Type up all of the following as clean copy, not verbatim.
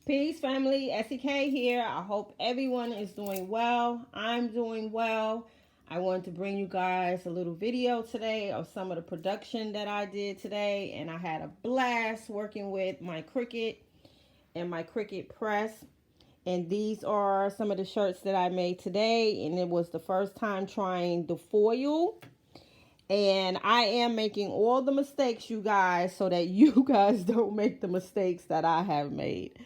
Peace, family. SEK here. I hope everyone is doing well. I'm doing well. I wanted to bring you guys a little video today of some of the production that I did today, and I had a blast working with my Cricut and my Cricut press. And these are some of the shirts that I made today, and it was the first time trying the foil. And I am making all the mistakes, you guys, so that you guys don't make the mistakes that I have made.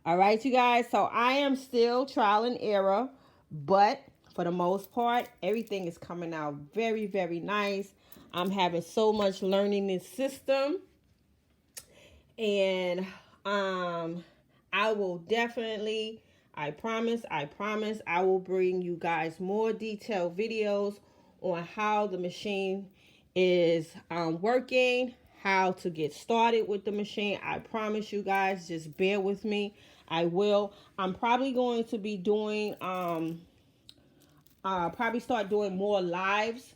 All right, you guys. So I am still trial and error, but for the most part, everything is coming out very, very nice. I'm having so much learning this system. And I will definitely, I promise, I will bring you guys more detailed videos on how the machine is working, how to get started with the machine. I promise you guys, just bear with me. I will. I'm probably going to be doing, probably start doing more lives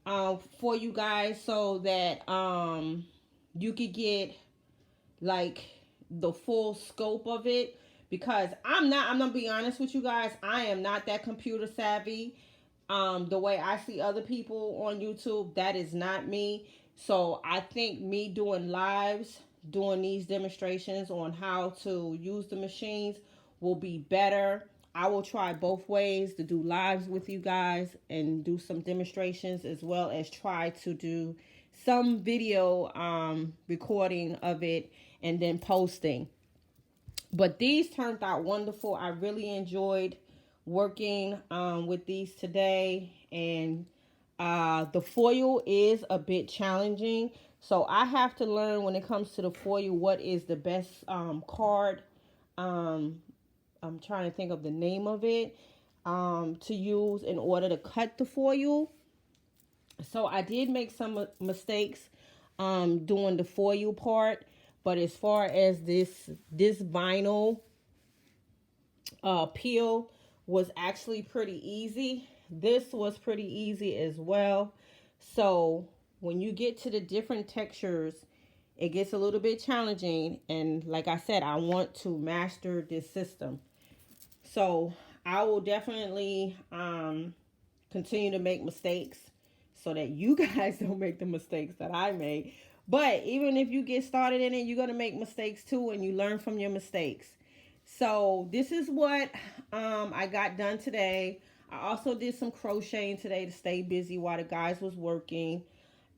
for you guys so that you could get like the full scope of it, because I'm gonna be honest with you guys, I am not that computer savvy. The way I see other people on YouTube, that is not me. So I think me doing lives, doing these demonstrations on how to use the machines will be better. I will try both ways to do lives with you guys and do some demonstrations, as well as try to do some video recording of it and then posting. But these turned out wonderful. I really enjoyed working with these today, and the foil is a bit challenging, so I have to learn when it comes to the foil what is the best card. I'm trying to think of the name of it to use in order to cut the foil. So I did make some mistakes doing the foil part, but as far as this vinyl peel was actually pretty easy. This was pretty easy as well. So when you get to the different textures, it gets a little bit challenging. And like I said, I want to master this system. So I will definitely continue to make mistakes so that you guys don't make the mistakes that I made. But even if you get started in it, you're going to make mistakes too, and you learn from your mistakes. So this is what I got done today. I also did some crocheting today to stay busy while the guys was working.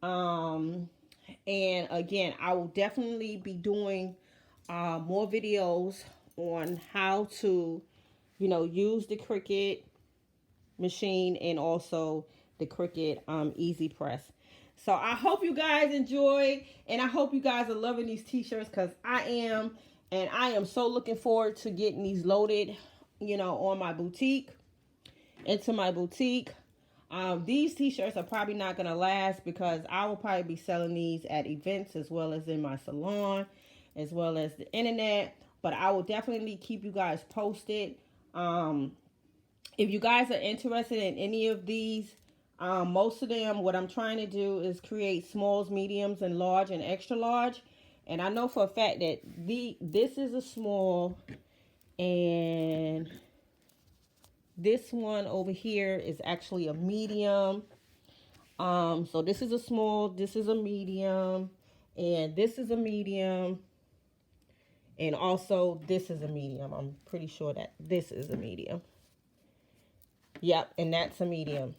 And again, I will definitely be doing more videos on how to, use the Cricut machine and also the Cricut Easy Press. So I hope you guys enjoyed, and I hope you guys are loving these t-shirts, because I am. And I am so looking forward to getting these loaded, on my boutique, into my boutique. These t-shirts are probably not going to last, because I will probably be selling these at events as well as in my salon, as well as the internet. But I will definitely keep you guys posted. If you guys are interested in any of these, most of them, what I'm trying to do is create smalls, mediums, and large and extra large. And I know for a fact that this is a small, and this one over here is actually a medium. So this is a small, this is a medium, and this is a medium, and also this is a medium. I'm pretty sure that this is a medium. Yep, and that's a medium.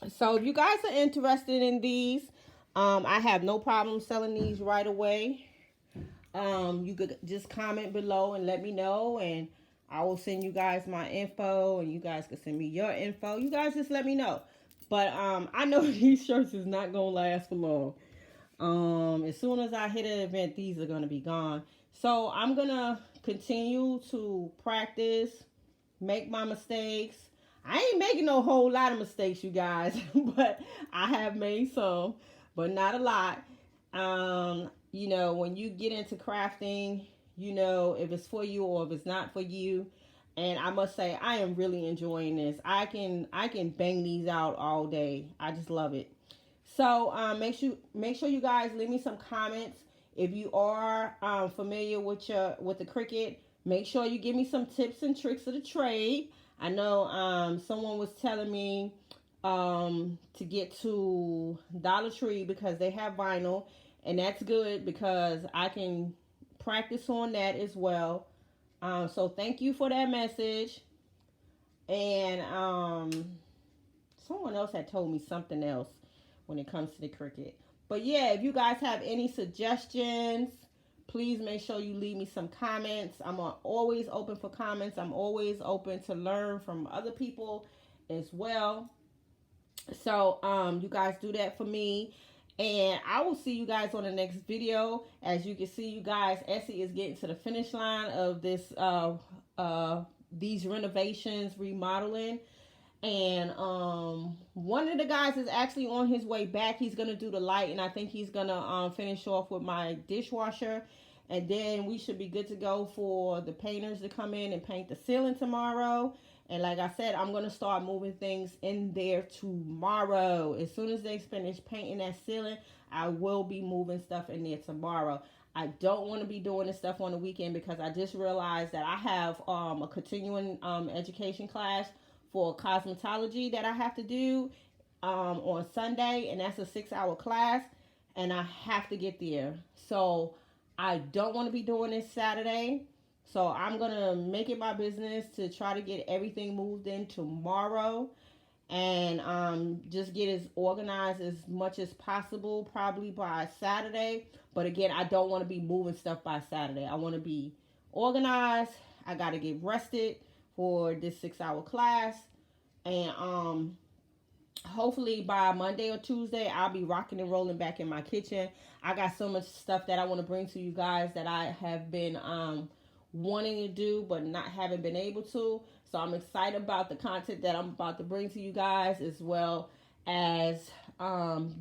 So if you guys are interested in these, I have no problem selling these right away. You could just comment below and let me know, and I will send you guys my info, and you guys can send me your info. You guys just let me know. But I know these shirts is not gonna last for long. As soon as I hit an event, these are gonna be gone. So I'm gonna continue to practice, make my mistakes. I ain't making no whole lot of mistakes, you guys, but I have made some, but not a lot. When you get into crafting, if it's for you or if it's not for you. And I must say, I am really enjoying this. I can bang these out all day. I just love it. So make sure you guys leave me some comments if you are familiar with the Cricut. Make sure you give me some tips and tricks of the trade. I know someone was telling me to get to Dollar Tree because they have vinyl, and that's good because I can practice on that as well. So thank you for that message. And someone else had told me something else when it comes to the Cricut. But yeah, if you guys have any suggestions, please make sure you leave me some comments. I'm always open for comments. I'm always open to learn from other people as well. So you guys do that for me. And I will see you guys on the next video. As you can see, you guys, Essie is getting to the finish line of this these renovations, remodeling. And one of the guys is actually on his way back. He's gonna do the light, and I think he's gonna finish off with my dishwasher, and then we should be good to go for the painters to come in and paint the ceiling tomorrow. And like I said, I'm gonna start moving things in there tomorrow. As soon as they finish painting that ceiling, I will be moving stuff in there tomorrow. I don't want to be doing this stuff on the weekend because I just realized that I have a continuing education class for cosmetology that I have to do on Sunday, and that's a 6-hour class, and I have to get there. So I don't want to be doing this Saturday. So I'm going to make it my business to try to get everything moved in tomorrow, and just get as organized as much as possible, probably by Saturday. But again, I don't want to be moving stuff by Saturday. I want to be organized. I got to get rested for this 6-hour class, and hopefully by Monday or Tuesday I'll be rocking and rolling back in my kitchen. I got so much stuff that I want to bring to you guys that I have been wanting to do but haven't been able to. So I'm excited about the content that I'm about to bring to you guys, as well as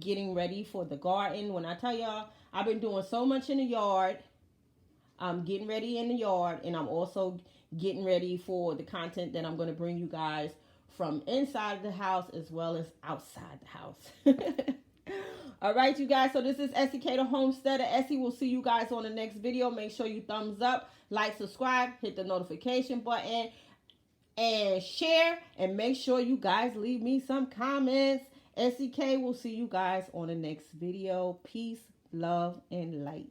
getting ready for the garden. When I tell y'all, I've been doing so much in the yard. I'm getting ready in the yard, and I'm also getting ready for the content that I'm going to bring you guys from inside the house as well as outside the house. All right, you guys. So this is Esikhomesteddah. Essie will see you guys on the next video. Make sure you thumbs up, like, subscribe, hit the notification button, and share. And make sure you guys leave me some comments. SEK will see you guys on the next video. Peace, love, and light.